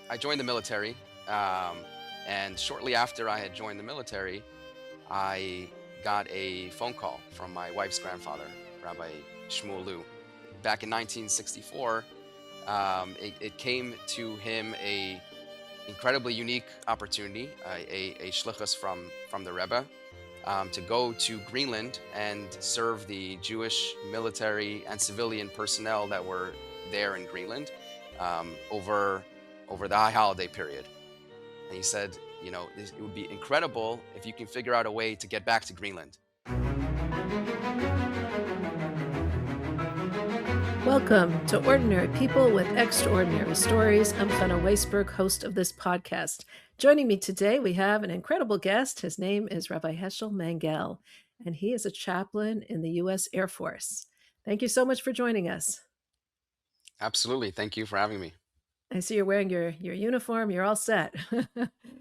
I joined the military, um, and shortly after I had joined the military, I got a phone call from my wife's grandfather, Rabbi Shmuelu. Back in 1964, it came to him a incredibly unique opportunity, a shlichus from the Rebbe, to go to Greenland and serve the Jewish military and civilian personnel that were there in Greenland over the high holiday period. And he said, it would be incredible if you can figure out a way to get back to Greenland. Welcome to Ordinary People with Extraordinary Stories. I'm Chana Weisberg, host of this podcast. Joining me today, we have an incredible guest. His name is Rabbi Heshel Mangel, and he is a chaplain in the U.S. Air Force. Thank you so much for joining us. Absolutely. Thank you for having me. I see you're wearing your uniform. You're all set.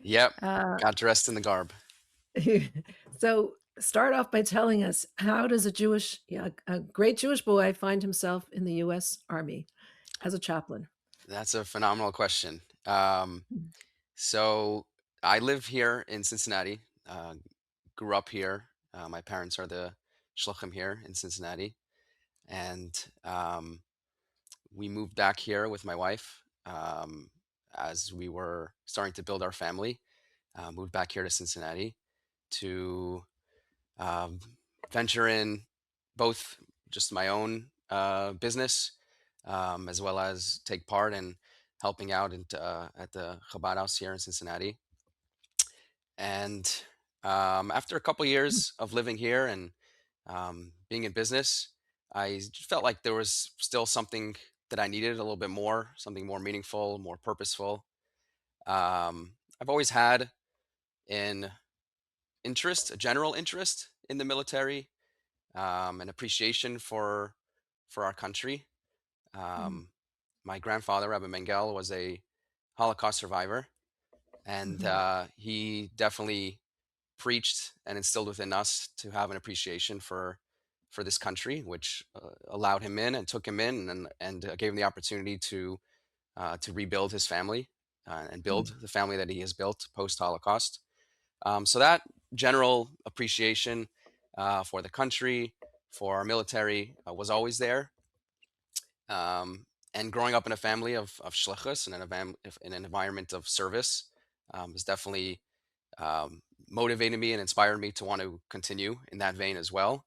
Yep. uh, Got dressed in the garb. so start off by telling us, how does a great Jewish boy find himself in the U.S. Army as a chaplain? That's a phenomenal question. So I live here in Cincinnati, grew up here. My parents are the shluchim here in Cincinnati. And we moved back here with my wife as we were starting to build our family. Moved back here to Cincinnati to um, venture in both just my own business as well as take part in helping out at the Chabad house here in Cincinnati. And after a couple years of living here and being in business, I felt like there was still something that I needed a little bit more, something more meaningful, more purposeful. I've always had an interest, a general interest in the military, an appreciation for our country. Mhm. Um, my grandfather, Rabbi Mangel, was a Holocaust survivor, and Mhm. he definitely preached and instilled within us to have an appreciation for this country, which allowed him in and took him in and gave him the opportunity to rebuild his family and build Mhm. the family that he has built post Holocaust. So that general appreciation for the country, for our military, was always there. Um, and growing up in a family of shlichus and in an environment of service has definitely motivated me and inspired me to want to continue in that vein as well.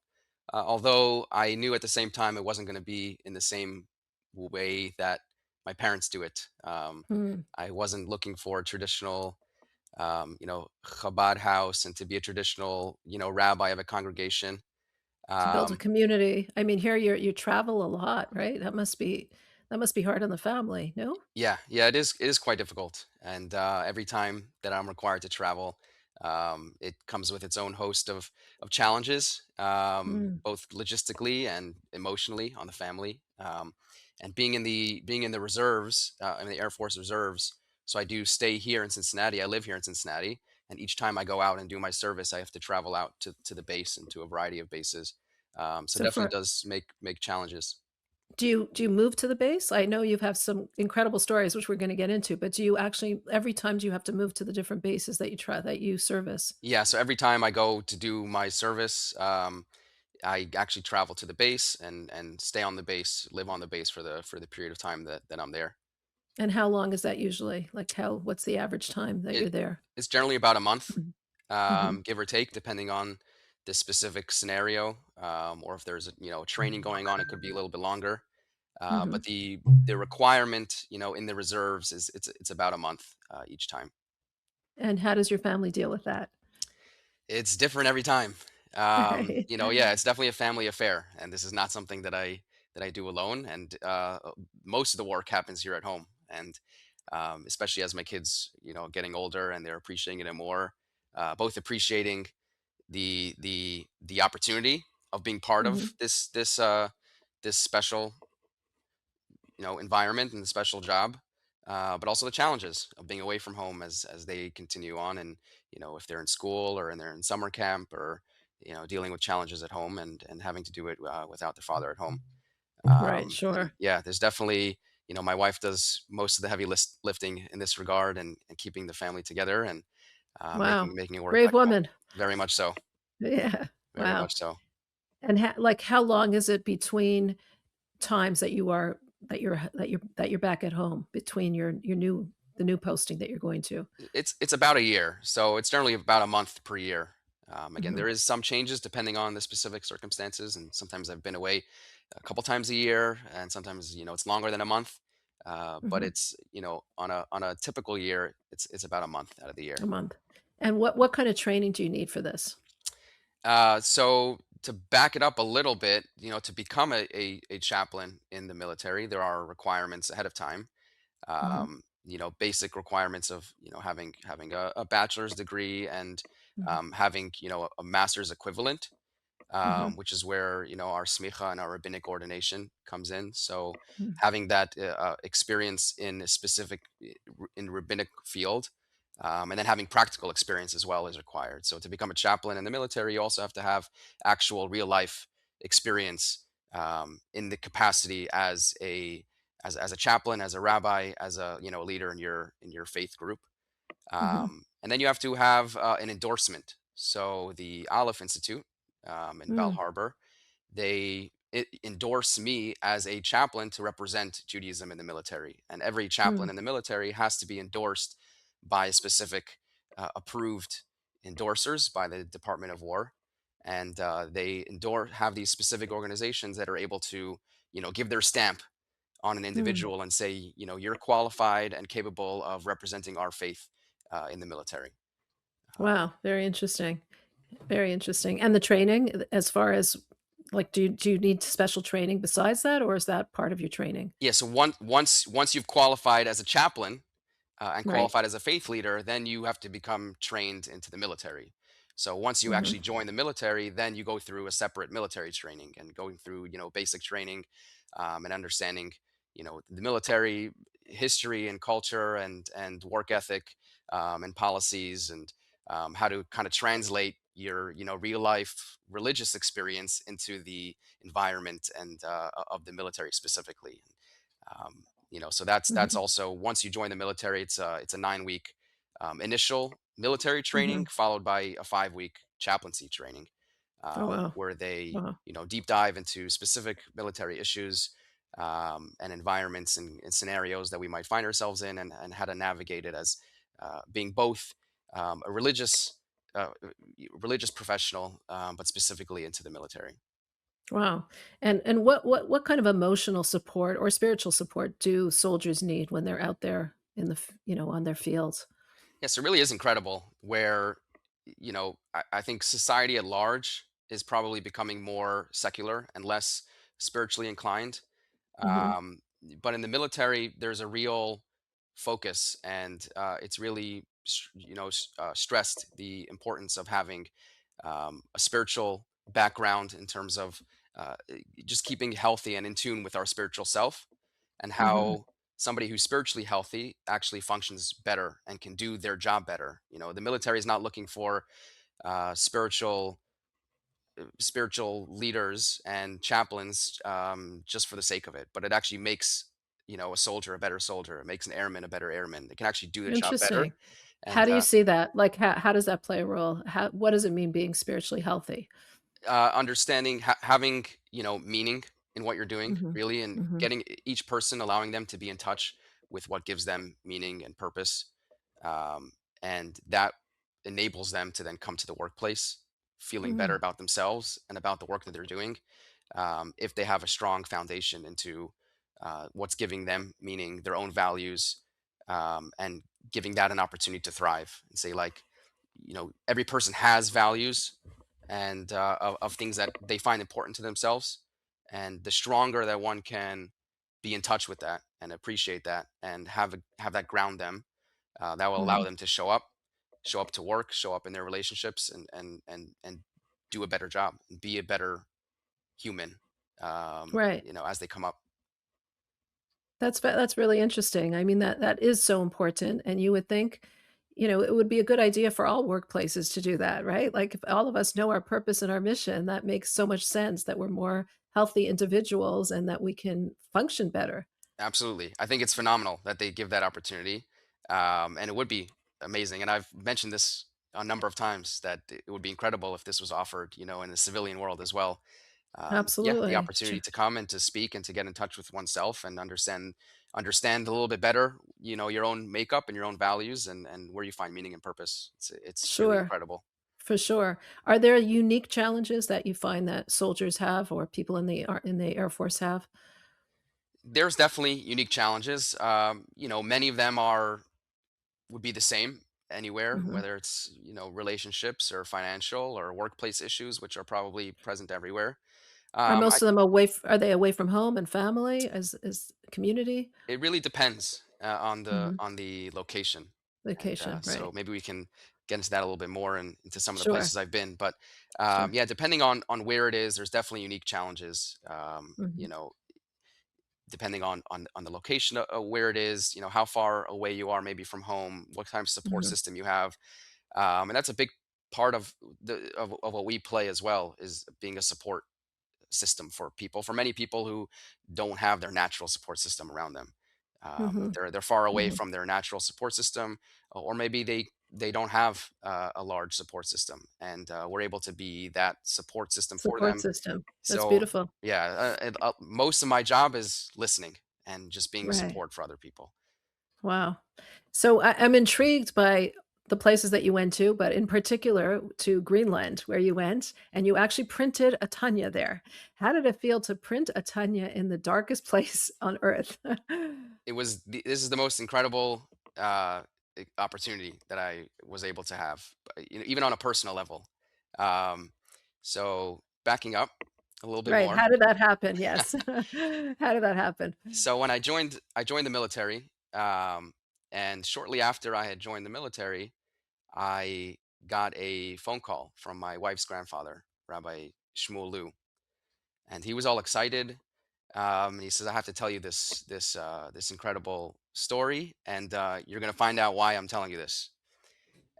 Although I knew at the same time it wasn't going to be in the same way that my parents do it. Mhm. I wasn't looking for a traditional, Chabad house and to be a traditional, rabbi of a congregation. To build a Um, community. I mean, here you travel a lot, right? That must be hard on the family, no? yeah, it is quite difficult, and every time that I'm required to travel, it comes with its own host of challenges, Mm. both logistically and emotionally on the family. And being in the reserves, in the Air Force reserves, so I do stay here in Cincinnati. I live here in Cincinnati, and each time I go out and do my service, I have to travel out to the base and to a variety of bases. So So definitely for does make challenges. do you move to the base? I know you have some incredible stories, which we're gonna get into, but do you actually every time do you have to move to the different bases that you service? Yeah, so every time I go to do my service, I actually travel to the base and stay on the base, live on the base for the period of time that I'm there. And how long is that usually? Like, what's the average time that It you're there? it's generally about a month, Mhm. Mhm. give or take, depending on the specific scenario, or if there's training going on, it could be a little bit longer. But Mhm. the requirement, in the reserves is it's about a month each time. And how does your family deal with that? It's different every time. Right. Yeah, it's definitely a family affair, and this is not something that I do alone. And most of the work happens here at home, and especially as my kids, getting older and they're appreciating it more, both appreciating the opportunity of being part Mhm. of this special environment and the special job, but also the challenges of being away from home as they continue on, and if they're in school or they're in summer camp or dealing with challenges at home and having to do it without their father at home. Right, And sure. yeah, there's definitely my wife does most of the heavy lifting in this regard, and keeping the family together, and Wow. making it work Brave back home. woman. Very much so. Yeah. Very Wow. much so. And like how long is it between times that you're back at home between your new the new posting that you're going to? It's about a year, so it's generally about a month per year. Again, Mhm. there is some changes depending on the specific circumstances, and sometimes I've been away a couple times a year, and sometimes it's longer than a month. But Mhm. it's on a typical year, it's about a month out of the A year. month. And what kind of training do you need for this? So to back it up a little bit, to become a chaplain in the military, there are requirements ahead of time. Mhm. Basic requirements of having a bachelor's degree, and Mhm. having a master's equivalent, Mhm. which is where our smicha and our rabbinic ordination comes in. So Mhm. having that experience in a specific in rabbinic field, and then having practical experience as well is required. So to become a chaplain in the military, you also have to have actual real life experience, in the capacity as a chaplain, as a rabbi, as a leader in your faith group. Mhm. And then you have to have an endorsement. So the Aleph Institute, in Bal Mm. Harbor, endorse me as a chaplain to represent Judaism in the military. And every chaplain Mm. in the military has to be endorsed by a specific approved endorsers by the Department of War. And they have these specific organizations that are able to, give their stamp on an Mm. individual and say, you're qualified and capable of representing our faith in the military. Um, Wow, very interesting. Very interesting. And the training, as far as like, do you need special training besides that, or is that part of your training? yeah, so once you've qualified as a chaplain, and Right. qualified as a faith leader, then you have to become trained into the military. So once you Mhm. actually join the military, then you go through a separate military training, and going through basic training, and understanding the military history and culture, and work ethic, and policies, and how to kind of translate your real life religious experience into the environment and of the military specifically. So that's Mhm. also, once you join the military, it's a 9 week initial military training, Mhm. followed by a 5 week chaplaincy training, Oh, wow. where they Wow. deep dive into specific military issues, and environments, and scenarios that we might find ourselves in, and how to navigate it as being both a religious professional, but specifically into the military. Wow. And what kind of emotional support or spiritual support do soldiers need when they're out there in on their fields? Yes, it really is incredible where, I think society at large is probably becoming more secular and less spiritually inclined. Mhm. Um, but in the military, there's a real focus, and it's really, stressed the importance of having a spiritual background, in terms of just keeping healthy and in tune with our spiritual self, and Mhm. how somebody who's spiritually healthy actually functions better and can do their job better. The military is not looking for spiritual leaders and chaplains, just for the sake of it, but it actually makes a soldier a better soldier. It makes an airman a better airman. They can actually do their job better. Interesting. How And do you see that? Like, how does that play a role? What does it mean being spiritually healthy? understanding, having meaning in what you're doing, Mhm. really, and Mhm. getting each person, allowing them to be in touch with what gives them meaning and purpose, um, and that enables them to then come to the workplace feeling better Mm. about themselves and about the work that they're doing, if they have a strong foundation into what's giving them meaning, their own values, and giving that an opportunity to thrive, and say, like, every person has values, and of things that they find important to themselves. And the stronger that one can be in touch with that and appreciate that, and have that ground them, that will allow Mhm. them to show up to work, show up in their relationships, and do a better job and be a better human, Right. as they come up. That's really interesting. I mean, that is so important, and you would think, it would be a good idea for all workplaces to do that, right? Like, if all of us know our purpose and our mission, that makes so much sense that we're more healthy individuals and that we can function better. Absolutely. I think it's phenomenal that they give that opportunity. And it would be amazing. And I've mentioned this a number of times that it would be incredible if this was offered, in the civilian world as well. Yeah, the Absolutely. opportunity to come and to speak and to get in touch with oneself and understand a little bit better, your own makeup and your own values and where you find meaning and purpose. It's really Sure, incredible. for sure. Are there unique challenges that you find that soldiers have or people in the Air Force have? There's definitely unique challenges. Many of them are would be the same anywhere, Mhm. whether it's, relationships or financial or workplace issues, which are probably present everywhere. Are Um, I, most of them are they away from home and family as community? it really depends on the Mhm. on the location, and Vacation, so right. maybe we can get into that a little bit more and into some of the Sure, places I've been. But sure. yeah, depending on where it is, there's definitely unique challenges. Mhm, Depending on the location of where it is, how far away you are maybe from home, what kind of support mhm. system you have. And that's a big part of what we play as well, is being a support system for many people who don't have their natural support system around them. Mhm, They're far away mhm. from their natural support system, or maybe they don't have a large support system, and we're able to be that support system for Support them. system. That's So beautiful. yeah, most of my job is listening and just being a Right. support for other people. Wow. So I'm intrigued by the places that you went to, but in particular to Greenland, where you went, and you actually printed a Tanya there. How did it feel to print a Tanya in the darkest place on earth? This is the most incredible uh, opportunity that I was able to have, even on a personal level. Um, so backing up a little bit Right. more. How did that happen? Yes. How did that happen? So when I joined the military, and shortly after I had joined the military, I got a phone call from my wife's grandfather, Rabbi Shmuel, and he was all excited. And he says, "I have to tell you this incredible story, and you're going to find out why I'm telling you this."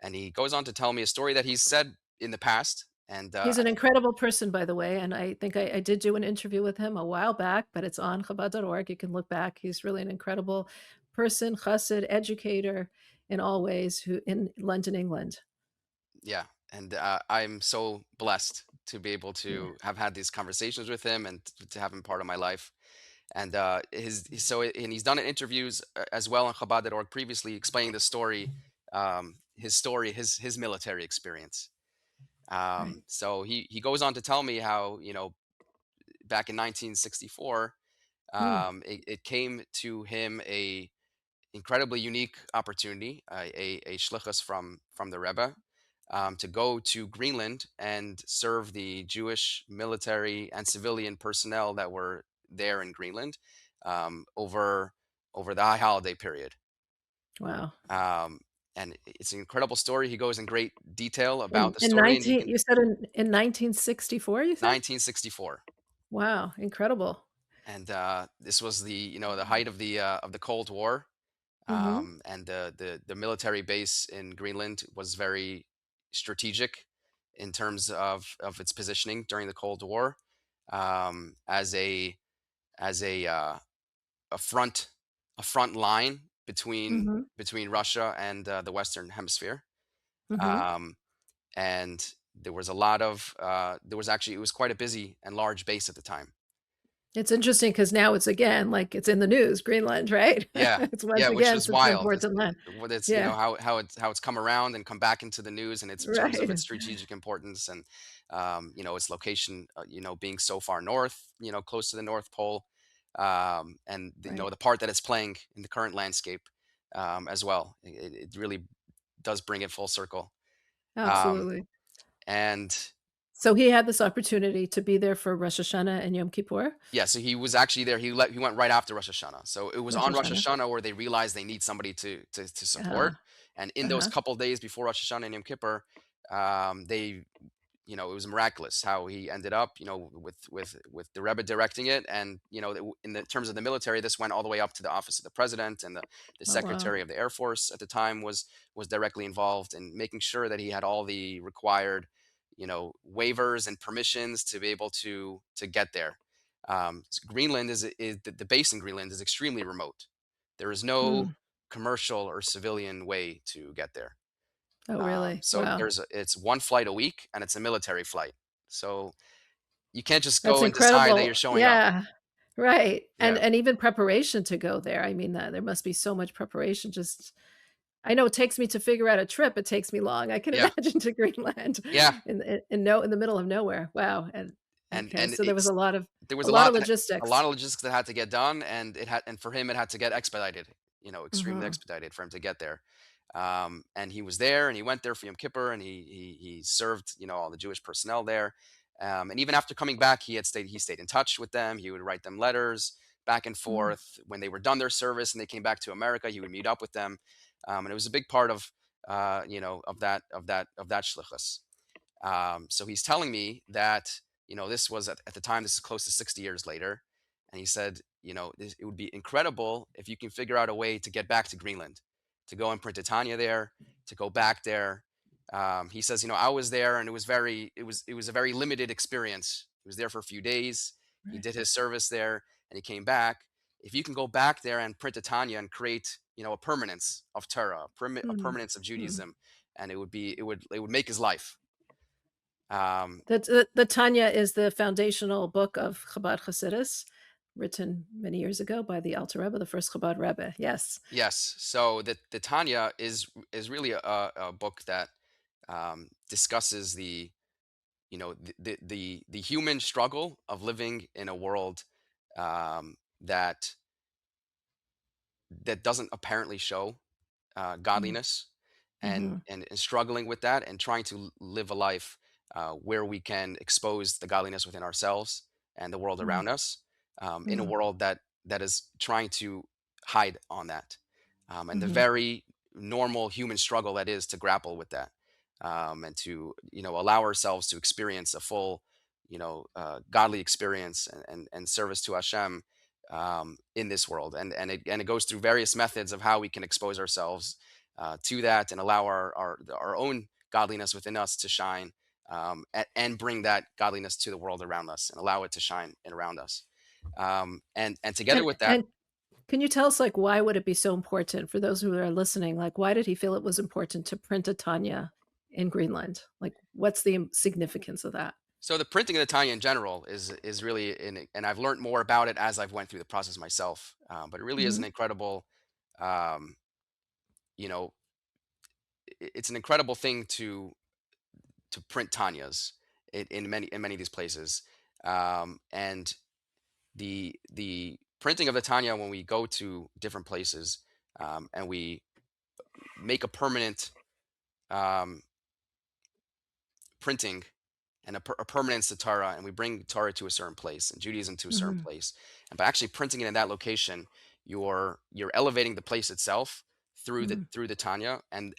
And he goes on to tell me a story that he's said in the past, and He's an incredible person, by the way, and I think I did do an interview with him a while back, but it's on Chabad.org. You can look back. He's really an incredible person, chassid, educator in all ways who in London, England. yeah, and I'm so blessed to be able Yeah. to have had these conversations with him and to have him part of my life. And he's done interviews as well on Chabad.org previously, explaining the story, his story, his military experience. Right. So he goes on to tell me how, back in 1964, Mm. it came to him a incredibly unique opportunity, a shlichus from the Rebbe, to go to Greenland and serve the Jewish military and civilian personnel that were there in Greenland, over the high holiday period. Wow. Um, and it's an incredible story. He goes in great detail about the In story, and you 19 can you said in 1964, you said? 1964. Wow, incredible. And this was the height of the Cold War, Mhm, and the military base in Greenland was very strategic in terms of its positioning during the Cold War, as a front line mhm, between Russia and the Western Hemisphere. mhm. Um, and there was quite a busy and large base at the time. It's interesting because now it's again, like, it's in the news, Greenland, right? Yeah, It's once yeah, which again was such an wild. important land. What it's Yeah, how it's come around and come back into the news, and its in terms of right, its strategic importance, and its location, being so far north, close to the North Pole, and right. the part that it's playing in the current landscape, as well. It really does bring it full circle. Um, Absolutely. and So he had this opportunity to be there for Rosh Hashanah and Yom Kippur? Yeah, so he was actually there. He went right after Rosh Hashanah. So it was Rosh on Rosh Hashanah. Hashanah where they realized they need somebody to support. Uh, And in those uh-huh. couple days before Rosh Hashanah and Yom Kippur, they it was miraculous how he ended up, with the Rebbe directing it, and in the terms of the military, this went all the way up to the office of the president, and the Oh, wow. secretary of the Air Force at the time was directly involved in making sure that he had all the required, waivers and permissions to be able to get there. Greenland is the base in Greenland is extremely remote. There is no Mm. commercial or civilian way to get there. Oh, really? So Wow. it's one flight a week, and it's a military flight. So you can't just That's go and decide that you're incredible. showing up. Yeah. Right. And Yeah, even preparation to go there. I mean, there must be so much preparation. Just I know it takes me to figure out a trip. It takes me long. I can yeah, imagine to Greenland yeah. in the middle of nowhere. Wow. And okay, And so there was it's there was a lot of a logistics. lot of logistics that had to get done, and for him it had to get expedited, extremely Mhm. expedited for him to get there. And he was there, and he went there for Yom Kippur, and he served all the Jewish personnel there. And even after coming back, he stayed in touch with them. He would write them letters back and Mm, forth. When they were done their service and they came back to America, he would meet up with them, and it was a big part of of that shlichus. So he's telling me that, this was at the time, this is close to 60 years later. And he said, it would be incredible if you can figure out a way to get back to Greenland, to go and print a Tanya there, to go back there. He says, I was there, and it was a very limited experience. He was there for a few days. He right. did his service there, and he came back. If you can go back there and print a Tanya and create, a permanence of Torah, a Mm, permanence of mm. Judaism, and it would make his life. Um, The Tanya is the foundational book of Chabad Hasidus, written many years ago by the Alter Rebbe, the first Chabad Rebbe. Yes. yes. So the Tanya is really a book that discusses the human struggle of living in a world that doesn't apparently show Mm, godliness, and, mhm, and and struggling with that, and trying to live a life where we can expose the godliness within ourselves and the world mm, around us, in a mm, world that is trying to hide on that, and the mhm, very normal human struggle that is to grapple with that, and to allow ourselves to experience a full godly experience, and service to Hashem, in this world. And it goes through various methods of how we can expose ourselves to that, and allow our own godliness within us to shine, and bring that godliness to the world around us, and allow it to shine and around us. And together with that. and can you tell us, like, why would it be so important for those who are listening? Like, why did he feel it was important to print a Tanya in Greenland? Like, what's the significance of that? So the printing of the Tanya in general is really and I've learned more about it as I've went through the process myself. But it really is an Mhm, incredible, um, you know, it's an incredible thing to print Tanyas in many of these places. And the printing of the Tanya, when we go to different places, and we make a permanent, um, printing, and a permanence to Torah, and we bring Torah to a certain place, and Judaism to a certain mhm, place. And by actually printing it in that location, you're elevating the place itself through the mm, through the Tanya, and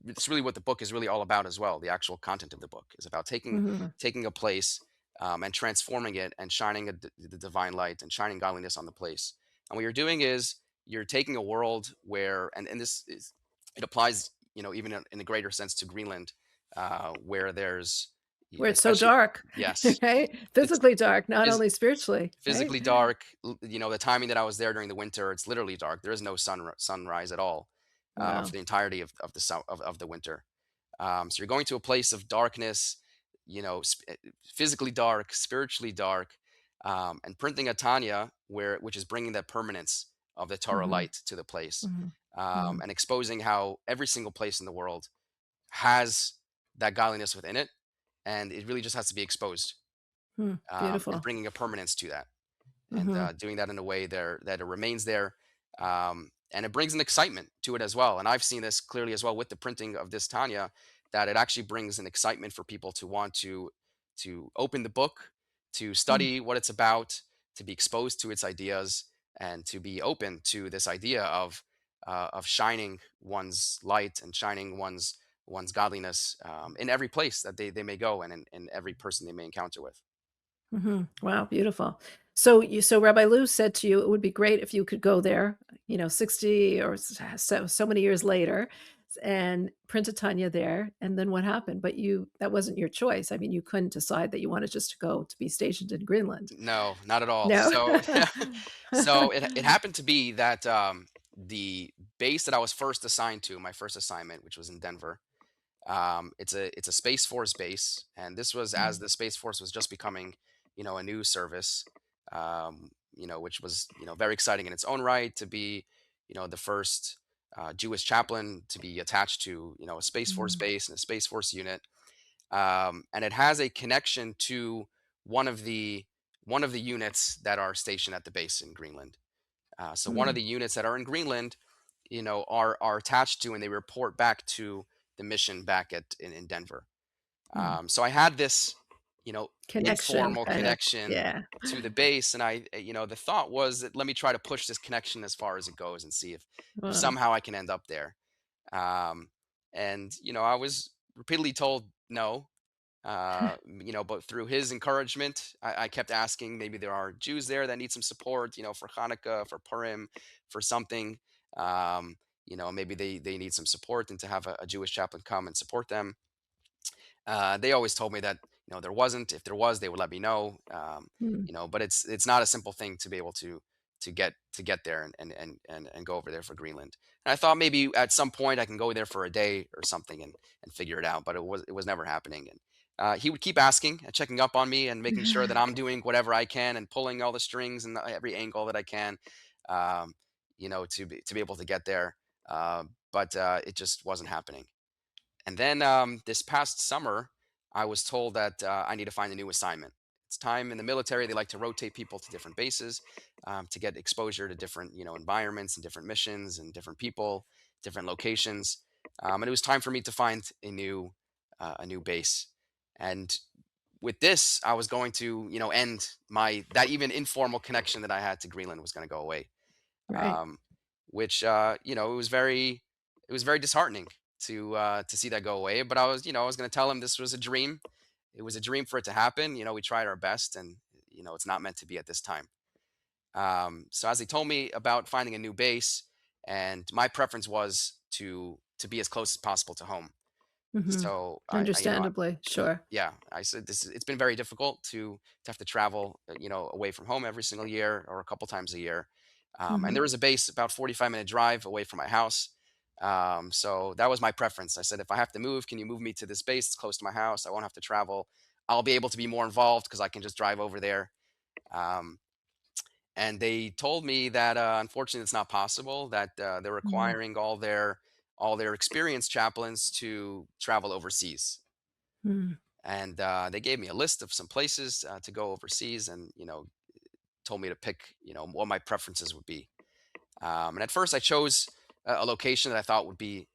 it's really what the book is really all about as well. The actual content of the book is about mhm. taking a place, and transforming it, and shining the divine light, and shining godliness on the place. And what you're doing is you're taking a world where, and this is, it applies, even in a greater sense to Greenland, where there's, Where it's so especially, dark, yes, right? it's Physically dark, not phys- only spiritually, right? physically dark. The timing that I was there during the winter, it's literally dark. There is no sunrise at all, for Wow. the entirety of the winter. So you're going to a place of darkness, physically dark, spiritually dark, and printing a Tanya, which is bringing that permanence of the Torah Mhm, light to the place, mhm, mhm, and exposing how every single place in the world has that godliness within it, and it really just has to be exposed, hmm, and beautiful. bringing a permanence to that, and Mhm, doing that in a way there that it remains there, and it brings an excitement to it as well. And I've seen this clearly as well with the printing of this Tanya, that it actually brings an excitement for people to want to open the book, to mm, study what it's about, to be exposed to its ideas, and to be open to this idea of shining one's light, and shining one's godliness, in every place that they may go, and in every person they may encounter with. mhm. Wow, beautiful. So Rabbi Lou said to you, it would be great if you could go there, 60 or so many years later. and Punta Tanya there, and then what happened? But you that wasn't your choice. I mean, you couldn't decide that you wanted just to go to be stationed in Greenland. No, not at all. No. So, so it happened to be that the base that I was first assigned to, my first assignment, which was in Denver, it's a Space Force base, and this was as Mm, the Space Force was just becoming, a news service, which was very exciting in its own right to be, the first Jewish chaplain to be attached to a Space Force mm, base and a Space Force unit, and it has a connection to one of the one of the units that are stationed at the base in Greenland. So one of mm, the units that are in Greenland, are attached to and they report back to the mission back in Denver. mm. So I had this, Connection, informal kind of. connection Yeah. to the base, and the thought was that let me try to push this connection as far as it goes and see if Wow. somehow I can end up there. Um, and I was repeatedly told no, but through his encouragement, I kept asking. Maybe there are Jews there that need some support, for Hanukkah, for Purim, for something. Maybe they need some support, and to have a Jewish chaplain come and support them. They always told me that there wasn't. If there was, they would let me know. Mm, But it's not a simple thing to be able to get there and go over there for Greenland. And I thought maybe at some point I can go there for a day or something and figure it out. But it was never happening. And he would keep asking and checking up on me and making sure that I'm doing whatever I can and pulling all the strings and every angle that I can, um, to be able to get there. But it just wasn't happening. And then this past summer, I was told that I need to find a new assignment. It's time in the military; they like to rotate people to different bases to get exposure to different, environments and different missions and different people, different locations. And it was time for me to find a new base. And with this, I was going to, end my that even informal connection that I had to Greenland was going to go away, right. um, which it was very disheartening to see that go away. But I was going to tell him this was a dream. It was a dream for it to happen. We tried our best, and it's not meant to be at this time. So as he told me about finding a new base, and my preference was to be as close as possible to home. Mhm. So Understandably, sure. yeah, I said it's been very difficult to have to travel, away from home every single year or a couple times a year. And Mhm, there was a base about 45-minute drive away from my house. So that was my preference. I said, if I have to move, can you move me to this base? It's close to my house. I won't have to travel. I'll be able to be more involved because I can just drive over there. Um, and they told me that unfortunately it's not possible. That they're mhm, requiring all their experienced chaplains to travel overseas, mm, and they gave me a list of some places to go overseas, and told me to pick what my preferences would be. And at first I chose a location that I thought would be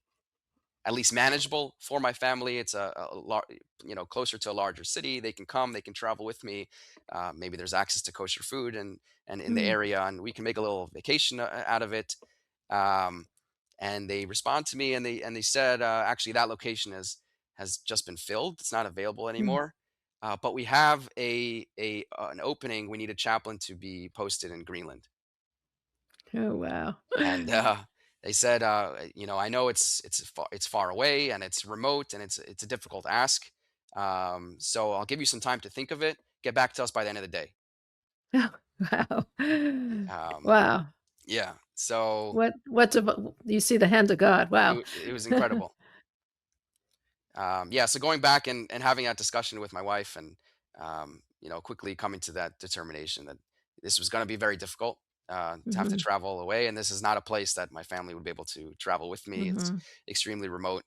at least manageable for my family. It's closer to a larger city. They can come, they can travel with me. Maybe there's access to kosher food and in the mm, area, and we can make a little vacation out of it. um, and they respond to me, and they said, actually, that location has just been filled. It's not available mm. anymore. But we have an opening. We need a chaplain to be posted in Greenland. Oh, wow. And they said, I know it's far away and it's remote and it's a difficult ask. So I'll give you some time to think of it. Get back to us by the end of the day. Wow. Um, Wow. yeah. So What dev you see the hand of God. it, Wow. it was incredible. Yeah. So going back and having that discussion with my wife, and quickly coming to that determination that this was going to be very difficult, to have to Mhm, travel away, and this is not a place that my family would be able to travel with me. It's mhm, extremely remote,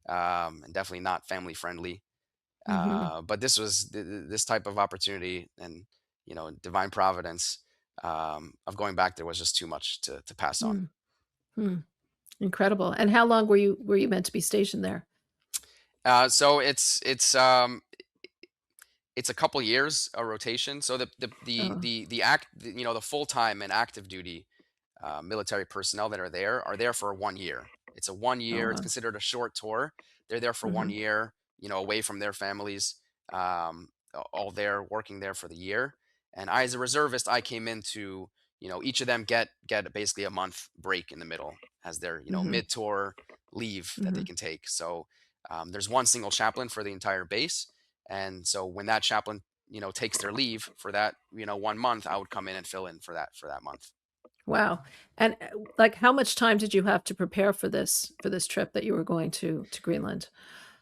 and definitely not family friendly. mhm, But this type of opportunity, and divine providence, of going back there was just too much to pass on. mm, mm. Incredible. And how long were you meant to be stationed there? So it's a couple years a rotation. So Oh, the full time and active duty military personnel that are there for 1 year. It's a one oh, year. It's wow. considered a short tour. They're there for one Mhm, year. Away from their families. All there working there for the year. And I, as a reservist, I came in to each of them get basically a month break in the middle as their mhm, mid tour. leave that they Mhm. can take. So there's one single chaplain for the entire base, and so when that chaplain takes their leave for that 1 month, I would come in and fill in for that month. Wow. And, like, how much time did you have to prepare for this trip that you were going to Greenland?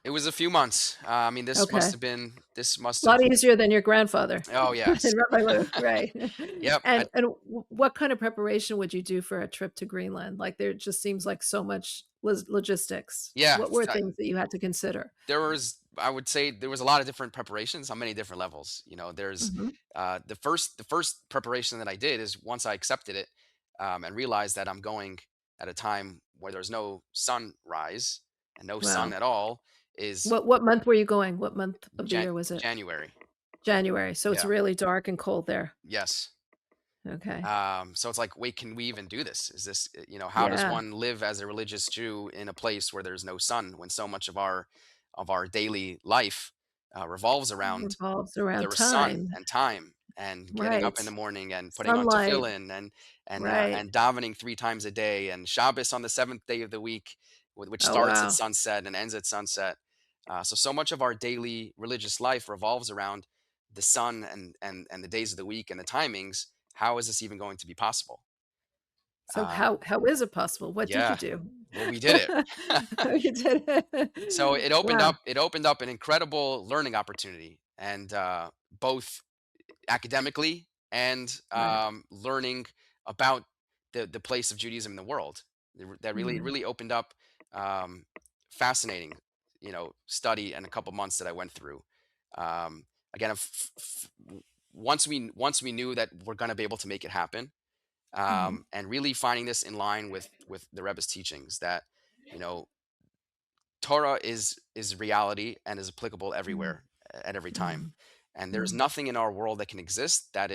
It was a few months. I mean, Okay. this must A have. lot easier than your grandfather Oh yes. and Rabbi Lou, right. Yep. And what kind of preparation would you do for a trip to Greenland? Like, there just seems like so much logistics. Yeah. What were things that you had to consider? There was, I would say, there was a lot of different preparations on many different levels. There's Mhm. the first preparation that I did is once I accepted it, and realized that I'm going at a time where there's no sunrise and no sun Wow. at all is What month were you going? What month of the Jan- year was it? January. January, so it's Yeah. really dark and cold there. Yes. Okay. So it's like, wait, can we even do this? Is this, how does Yeah. one live as a religious Jew in a place where there's no sun when so much of our daily life revolves around Revolves around the sun time. and time and getting up Right. in the morning and putting on Sunlight. tefillin Right. and davening 3 times a day and Shabbos on the seventh day of the week, which Oh, starts at wow. sunset and ends at sunset. So much of our daily religious life revolves around the sun and the days of the week and the timings. How is this even going to be possible? So Um, how is it possible? What did you yeah, do? well, we did it. Oh, you did So it. it opened Wow. up it opened up an incredible learning opportunity, and both academically and Right. learning about the place of Judaism in the world. That really Mhm. really opened up um, fascinating, study and a couple months that I went through. Again, once we knew that we're going to be able to make it happen, Mhm. and really finding this in line with the Rebbe's teachings that you know Torah is reality and is applicable Mhm. everywhere at every time. Mhm. And there's Mhm. nothing in our world that can exist that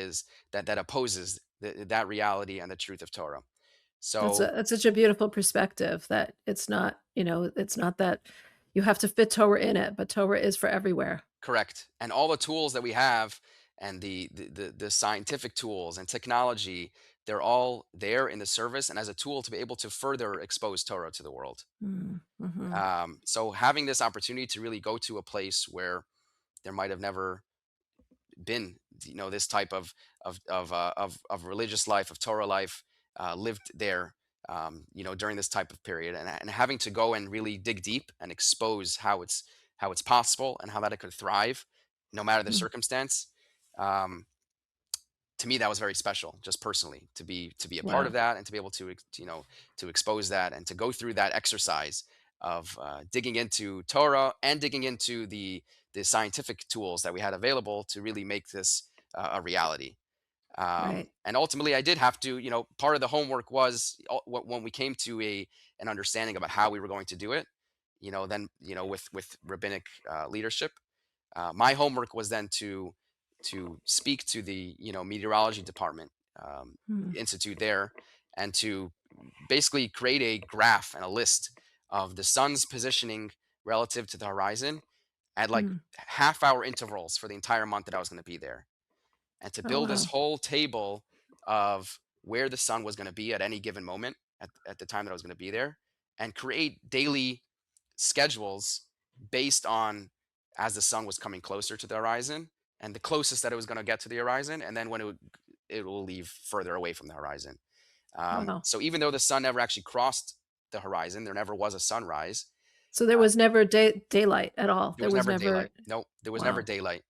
opposes that reality and the truth of Torah. So That's such a beautiful perspective that it's not, it's not that you have to fit Torah in it, but Torah is for everywhere. correct. And all the tools that we have and the scientific tools and technology, they're all there in the service and as a tool to be able to further expose Torah to the world. Mm, mhm, So having this opportunity to really go to a place where there might have never been this type of religious life, of Torah life, lived there, during this type of period, and having to go and really dig deep and expose how it's possible and how that it could thrive no matter the mm, circumstance. um, to me that was very special, just personally, to be a part of wow, that and to be able to expose that and to go through that exercise of digging into Torah and digging into the scientific tools that we had available to really make this a reality. right, And ultimately I did have to, part of the homework was when we came to an understanding about how we were going to do it, then with rabbinic leadership. My homework was then to speak to the meteorology department, mm, institute there, and to basically create a graph and a list of the sun's positioning relative to the horizon at like mm. half-hour intervals for the entire month that I was going to be there, and to Oh, build this wow. whole table of where the sun was going to be at any given moment at the time that I was going to be there, and create daily schedules based on as the sun was coming closer to the horizon and the closest that it was going to get to the horizon, and then when it will leave further away from the horizon. Wow. So even though the sun never actually crossed the horizon, there never was a sunrise. So there was never daylight at all? There There was was never never daylight. No, there was never wow. daylight.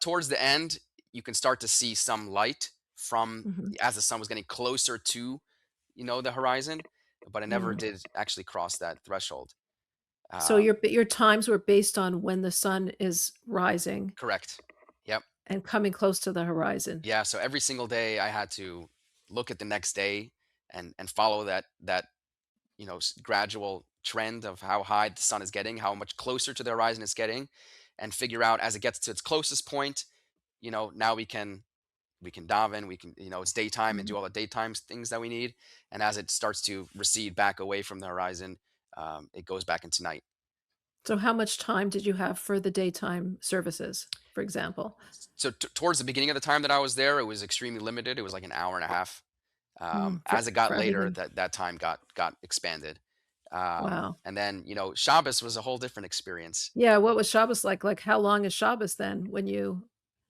Towards the end, you can start to see some light from Mhm, as the sun was getting closer to, the horizon, but it never mm. did actually cross that threshold. So Um, your times were based on when the sun is rising correct. Yep. and coming close to the horizon. Yeah. So every single day, I had to look at the next day and follow that gradual trend of how high the sun is getting, how much closer to the horizon it's getting, and figure out as it gets to its closest point, now we can daven, we can, it's daytime and do Mhm. all the daytime things that we need. And as it starts to recede back away from the horizon, it goes back into night. So how much time did you have for the daytime services, for example? So towards the beginning of the time that I was there, it was extremely limited. It was like an hour and a half. Mm, As it got for later, everything. that time got expanded. Wow. And then, Shabbos was a whole different experience. Yeah, what was Shabbos like? Like, how long is Shabbos then when you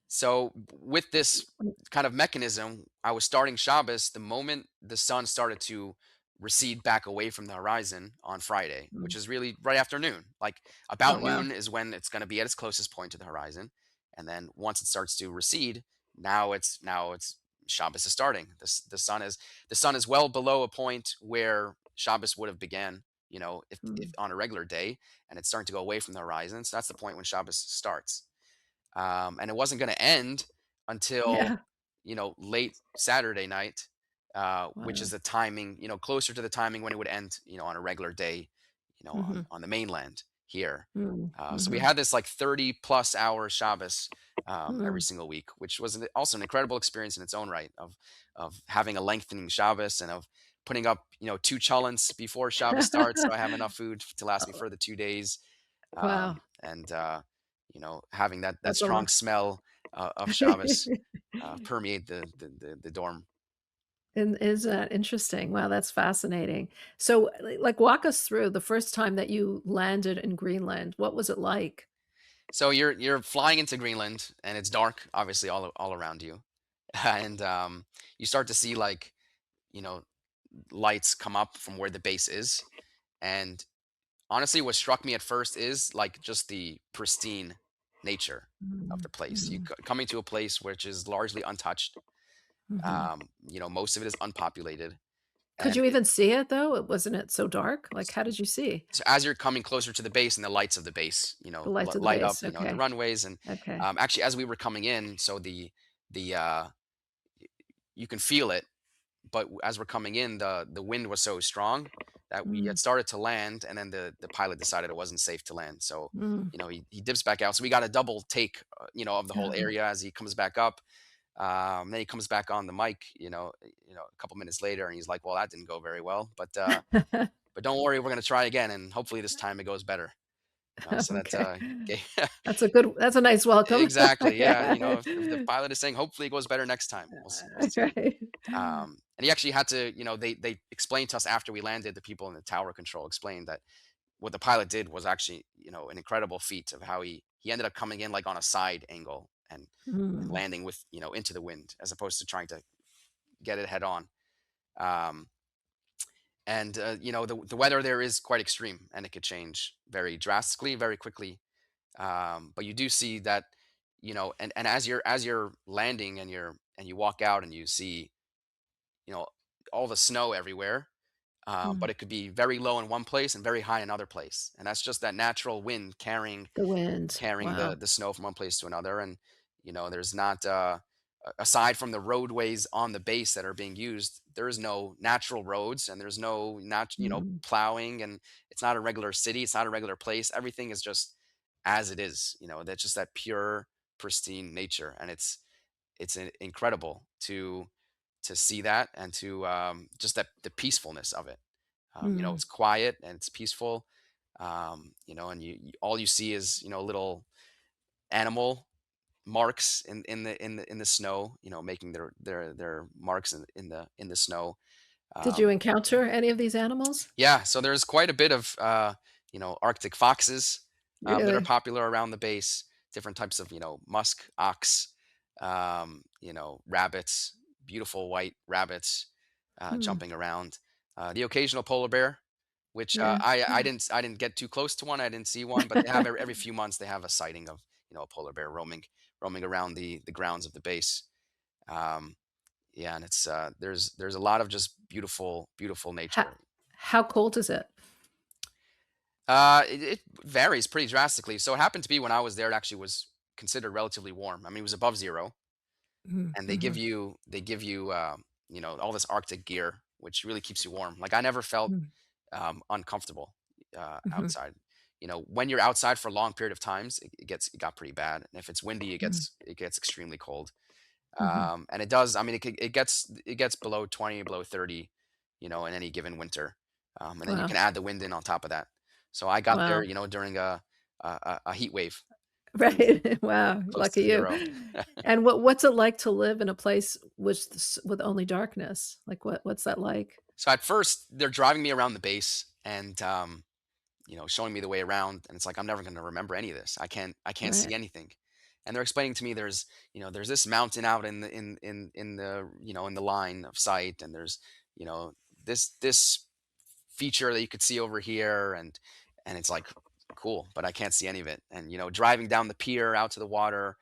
So with this when kind of mechanism, I was starting Shabbos the moment the sun started to recede back away from the horizon on Friday, which mm. is really right after noon. Like Oh, about wow. noon is when it's going to be at its closest point to the horizon, and then once it starts to recede, now it's Shabbos is starting. The sun is well below a point where Shabbos would have began. If Mm. on a regular day, and it's starting to go away from the horizon, so that's the point when Shabbos starts. And it wasn't going to end until Yeah. late Saturday night, which is Wow. the timing, closer to the timing when it would end, on a regular day, on Mhm. on the mainland here. Mm. So we Mhm. had this like 30+ hour Shabbos every Mm. single week, which was also an incredible experience in its own right of having a lengthening Shabbos and of putting up, two chalents before Shabbos starts, so I have enough food to last me Oh, for the 2 days, wow. and having that That's a lot. strong smell of Shabbos permeate the dorm. And is that interesting? Wow, that's fascinating. So, like, walk us through the first time that you landed in Greenland. What was it like? So you're flying into Greenland, and it's dark, obviously all around you, and you start to see like you know lights come up from where the base is, and honestly, what struck me at first is like just the pristine nature of Mm. the place. Mhm. Coming to a place which is largely untouched. Mhm. Most of it is unpopulated, Could and you even see it though? Wasn't it so dark? Like, how did you see so as you're coming closer to the base and the lights of the base, the lights of the light up, base? the Okay. runways, and Okay. actually as we were coming in, so the you can feel it, but as we're coming in, the wind was so strong that we Mm. had started to land, and then the pilot decided it wasn't safe to land. So Mm. he dips back out. So we got a double take, of the whole Oh. area as he comes back up. Then he comes back on the mic, a couple minutes later, and he's like, "Well, that didn't go very well, but don't worry, we're gonna try again, and hopefully this time it goes better." So that Okay. gave That's a nice welcome. exactly, yeah. Yeah. If the pilot is saying hopefully it goes better next time, we'll see. Right. And he actually had to, they explained to us after we landed, the people in the tower control explained that what the pilot did was actually, an incredible feat of how he ended up coming in like on a side angle and Mm. landing with, into the wind as opposed to trying to get it head on. Um, and the weather there is quite extreme, and it could change very drastically, very quickly. But you do see that, and as you're landing and you walk out and you see, you know, all the snow everywhere. But Mm. it could be very low in one place and very high in another place, and that's just that natural wind carrying The wind. carrying Wow. the snow from one place to another. And there's not aside from the roadways on the base that are being used, there is no natural roads, and there's no not Mm. plowing, and it's not a regular city, it's not a regular place. Everything is just as it is. That's just that pure, pristine nature, and it's incredible to see that, and to just that the peacefulness of it. Mm. It's quiet and it's peaceful. And all you see is little animal marks in the snow, making their marks in the snow. Did you Um, encounter any of these animals? yeah, so there's quite a bit of Arctic foxes that are Really? popular around the base. Different types of musk ox, rabbits, beautiful white rabbits Hmm. jumping around. The occasional polar bear, which Yeah. I didn't get too close to one. I didn't see one, but they have every few months they have a sighting of a polar bear roaming around the grounds of the base. Um, yeah, and it's there's a lot of just beautiful How nature. how cold is it? It varies pretty drastically. So it happened to be when I was there, it actually was considered relatively warm. I mean, it was above zero, Mhm. and they give Mhm. you they give you all this Arctic gear, which really keeps you warm. Like I never felt Mm. uncomfortable Mhm. outside. When you're outside for a long period of times, it got pretty bad. And if it's windy, it Mm. gets extremely cold. Mhm. And it does. I mean, it gets below 20, below 30, in any given winter. And then you Wow. can add the wind in on top of that. So I got there, Wow. during a heat wave, Right. Wow, close to lucky you. zero. And what's it like to live in a place with only darkness? Like, what's that like? So at first, they're driving me around the base, and showing me the way around. And it's like I'm never going to remember any of this. I can't see Right. anything. And they're explaining to me there's this mountain out in the line of sight, and there's you know this feature that you could see over here, and it's like cool, but I can't see any of it. And driving down the pier out to the water,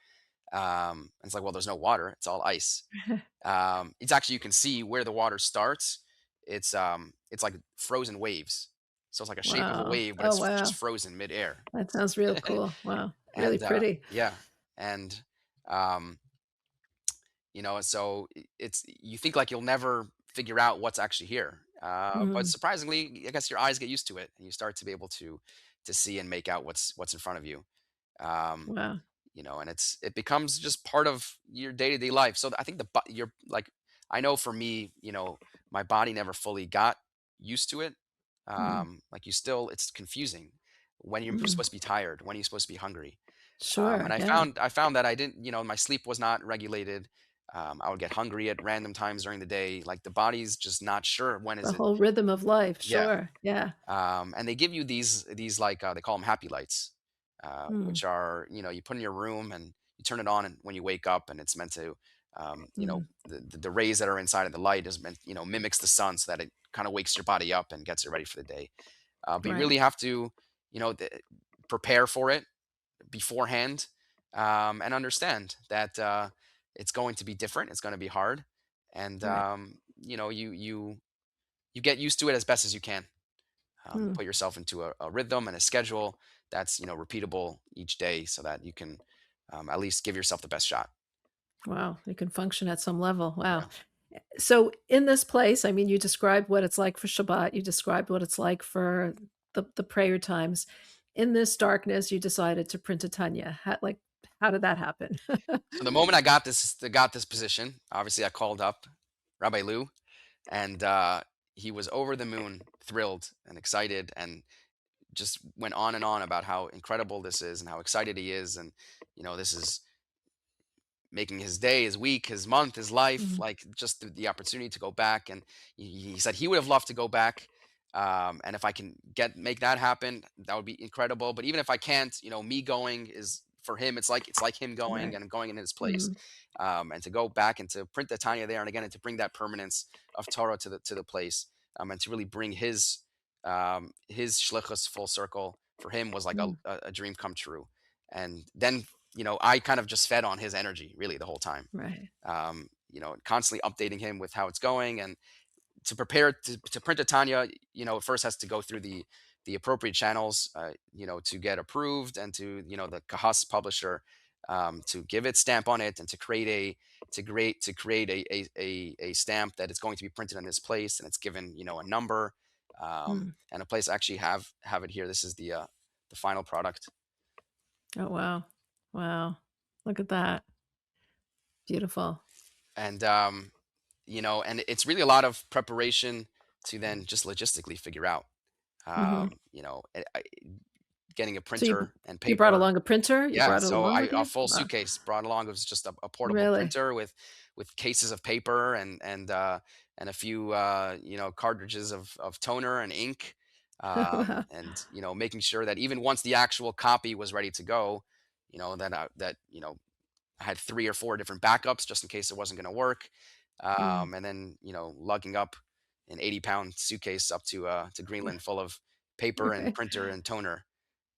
it's like, well, there's no water, it's all ice. It's actually, you can see where the water starts. It's like frozen waves, so it's like a shape of a Wow. wave, but Oh, it's just wow. frozen midair. That sounds real cool. Wow. Really And pretty. yeah, and um so it's, you think like you'll never figure out what's actually here, but Mm. surprisingly, I guess your eyes get used to it, and you start to be able to see and make out what's in front of you. um Wow. and it becomes just part of your day-to-day life. So I think you're like, I know for me, my body never fully got used to it. Mm. Like, it's confusing when you're Mm. supposed to be tired, when you're supposed to be hungry. And Sure. I Yeah. found I found that I didn't, my sleep was not regulated. I would get hungry at random times during the day. Like, the body's just not sure when The is it. whole rhythm of life. Yeah. Sure. Yeah. And they give you these like, they call them happy lights, Mm. which are, you put in your room and you turn it on, and when you wake up, and it's meant to, Mm. the rays that are inside of the light is meant, mimics the sun, so that it kind of wakes your body up and gets it ready for the day. But you Right. really have to, prepare for it beforehand, and understand that, it's going to be different. It's going to be hard, and Right. you get used to it as best as you can. Mm. Put yourself into a rhythm and a schedule that's, repeatable each day, so that you can, at least give yourself the best shot. Wow. You can function at some level. Wow. Yeah. So in this place, I mean, you described what it's like for Shabbat. You described what it's like for the prayer times. In this darkness, you decided to print a Tanya. How did that happen? So the moment I got this position, obviously I called up Rabbi Lou, and he was over the moon, thrilled and excited, and just went on and on about how incredible this is and how excited he is. And this is making his day, his week, his month, his life, Mm. like, just the opportunity to go back. And he said he would have loved to go back. And if I can make that happen, that would be incredible. But even if I can't, me going is, for him, it's like him going, Right. and going in his place. Mhm. And to go back and to print the Tanya there, and again, and to bring that permanence of Torah to the place, and to really bring his shlichus full circle, for him, was like a, Mm. a a dream come true. And then, I kind of just fed on his energy really the whole time. Right. Constantly updating him with how it's going, and to prepare to print a Tanya, it first has to go through the appropriate channels, to get approved, and to, the Kahas publisher, to give its stamp on it, and to create a stamp that is going to be printed in this place, and it's given, a number, Mm. and a place. I actually have it here. This is the final product. Oh, wow. Wow. Look at that. Beautiful. And and it's really a lot of preparation to then just logistically figure out, Mhm. getting a So printer and you brought paper. along a printer? You Yeah, brought it so along I with a you? full Wow. suitcase brought along. It was just a portable Really? printer with cases of paper, and a few, cartridges of toner and ink, Wow. and making sure that even once the actual copy was ready to go, I had 3 or 4 different backups just in case it wasn't gonna work. Mm. And then, lugging up an 80-pound suitcase up to Greenland, full of paper and Right. printer and toner,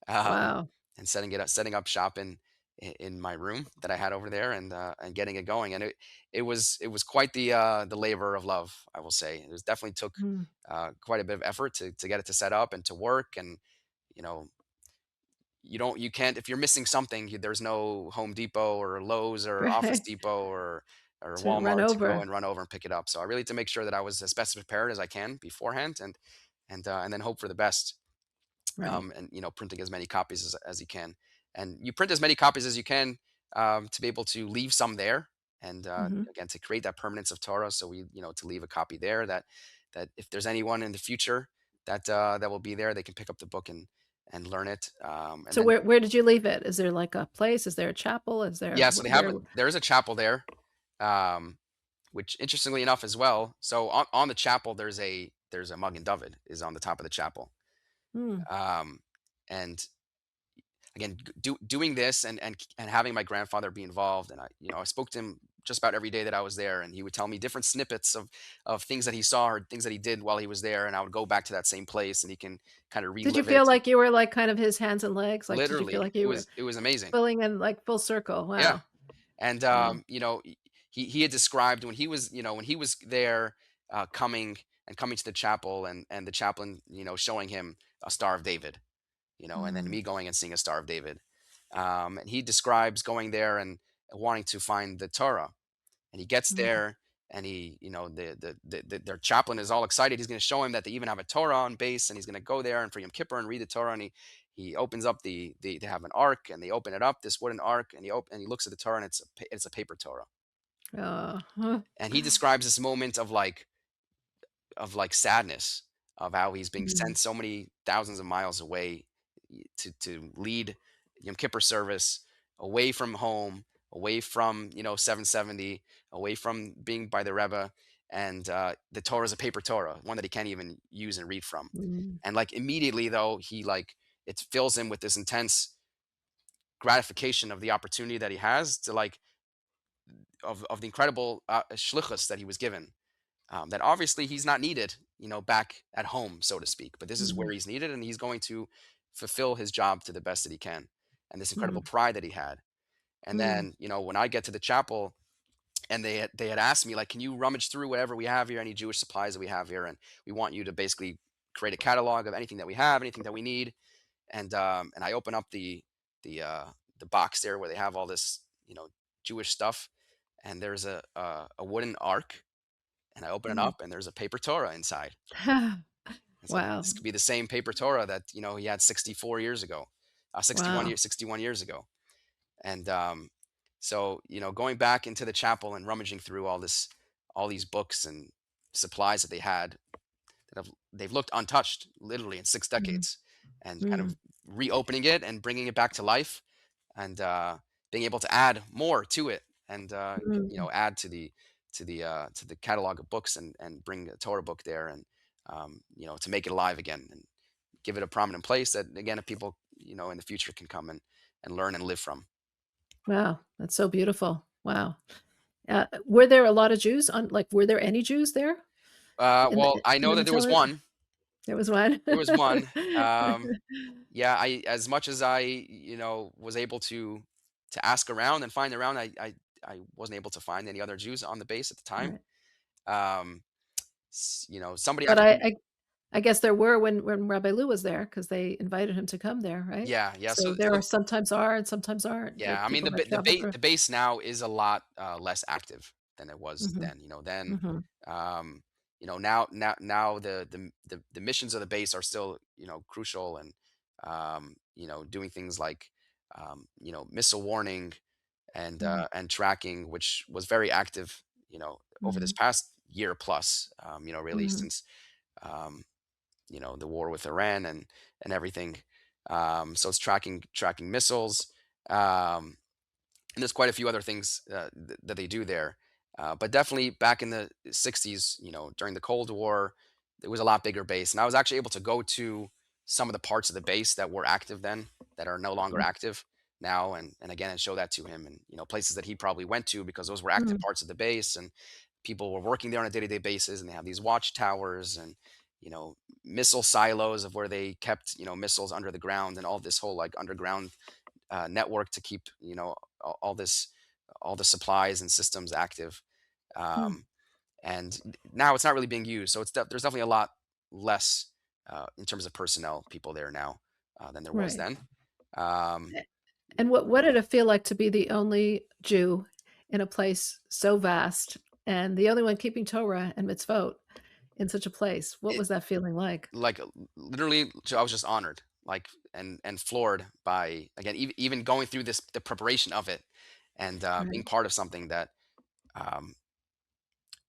um, Wow. and setting up shop in my room that I had over there, and getting it going. And it was quite the labor of love, I will say. It was definitely took, Mm. quite a bit of effort to get it to set up and to work. And you know you can't, if you're missing something, there's no Home Depot or Lowe's or Office Right. Depot or To run Walmart to go over. and run over and pick it up. So I really had to make sure that I was as best prepared as I can beforehand, and then hope for the best. Right. And printing as many copies as you can, and you print as many copies as you can, to be able to leave some there, and Mhm. again, to create that permanence of Torah. So to leave a copy there, that if there's anyone in the future that will be there, they can pick up the book and learn it. And So then, where did you leave it? Is there like a place? Is there a chapel? Is there yeah, so where there is a chapel there, which, interestingly enough, as well. So on the chapel, there's there's a Magen David is on the top of the chapel. Mm. Um, and again, doing this and having my grandfather be involved, and I spoke to him just about every day that I was there, and he would tell me different snippets of things that he saw or things that he did while he was there, and I would go back to that same place, and he can kind of Did you relive feel it. And like you were, like, kind of his hands and legs? Like, did you feel literally, like you were it was amazing. filling in, like, full circle? Yeah. Wow. And Wow. he had described when he was when he was there, coming to the chapel, and the chaplain showing him a Star of David, and then Mm. me going and seeing a Star of David. And he describes going there and wanting to find the Torah. And he gets Mm. there, and their chaplain is all excited. He's going to show him that they even have a Torah on base, and he's going to go there and for Yom Kippur and read the Torah. And he opens up they have an ark, and they open it up, this wooden ark, and he looks at the Torah, and it's a paper Torah. Huh. And he describes this moment of sadness of how he's being Mm. sent so many thousands of miles away to lead Yom Kippur service, away from home, away from 770, away from being by the Rebbe, and the Torah is a paper Torah, one that he can't even use and read from. Mm. And like immediately though, he like it fills him with this intense gratification of the opportunity that he has to of the incredible shlichus that he was given, that obviously he's not needed, back at home, so to speak. But this is where Mhm. he's needed, and he's going to fulfill his job to the best that he can. And this incredible Mm. pride that he had. And Mm. then, when I get to the chapel, and they had asked me like, can you rummage through whatever we have here, any Jewish supplies that we have here, and we want you to basically create a catalog of anything that we have, anything that we need. And I open up the uh, the box there where they have all this, Jewish stuff, and there's a wooden ark, and I open it Mm. up, and there's a paper Torah inside. It's like Wow. this could be the same paper Torah that he had 64 years ago, Wow. 61 years ago. And so going back into the chapel and rummaging through all these books and supplies that they had that they've looked untouched literally in six Mm. decades, and kind Mm. of reopening it and bringing it back to life, and being able to add more to it, and Mm. add to the catalog of books, and bring a Torah book there, and to make it alive again and give it a prominent place that again if people in the future can come and learn and live from. Wow, that's so beautiful. Wow. Were there a lot of Jews on like, were there any Jews there Well, I in know the that there was facility? one. There was one? There was one. Yeah, I as much as I was able to ask around and find around, I wasn't able to find any other Jews on the base at the time. Right. Um, somebody But actually. I guess there were when Rabbi Lou was there because they invited him to come there, right? Yeah, yeah. So there are sometimes are and sometimes aren't, Yeah, like, I mean people that travel through. the base now is a lot less active than it was Mhm. then. Then Mhm. um, now the missions of the base are still crucial, and doing things like missile warning Mhm. and tracking, which was very active over this Mhm. past year plus. Really Mhm. since um, the war with Iran and everything. So it's tracking missiles. And there's quite a few other things that they do there. But definitely back in the 60s, during the Cold War, it was a lot bigger base. And I was actually able to go to some of the parts of the base that were active then that are no longer Mm. active now. And again, and show that to him, and, places that he probably went to because those were active Mhm. parts of the base, and people were working there on a day-to-day basis, and they have these watchtowers and, you know, missile silos of where they kept, missiles under the ground, and all this whole like underground network to keep all this all the supplies and systems active. Mm. um, and now it's not really being used, so there's definitely a lot less in terms of personnel people there now than there was Right. then. um, And what did it feel like to be the only Jew in a place so vast and the only one keeping Torah and mitzvot in such a place? What it was that feeling like? like literally I was just honored, like, and floored by, again, even going through the preparation of it, and being Right. part of something that um,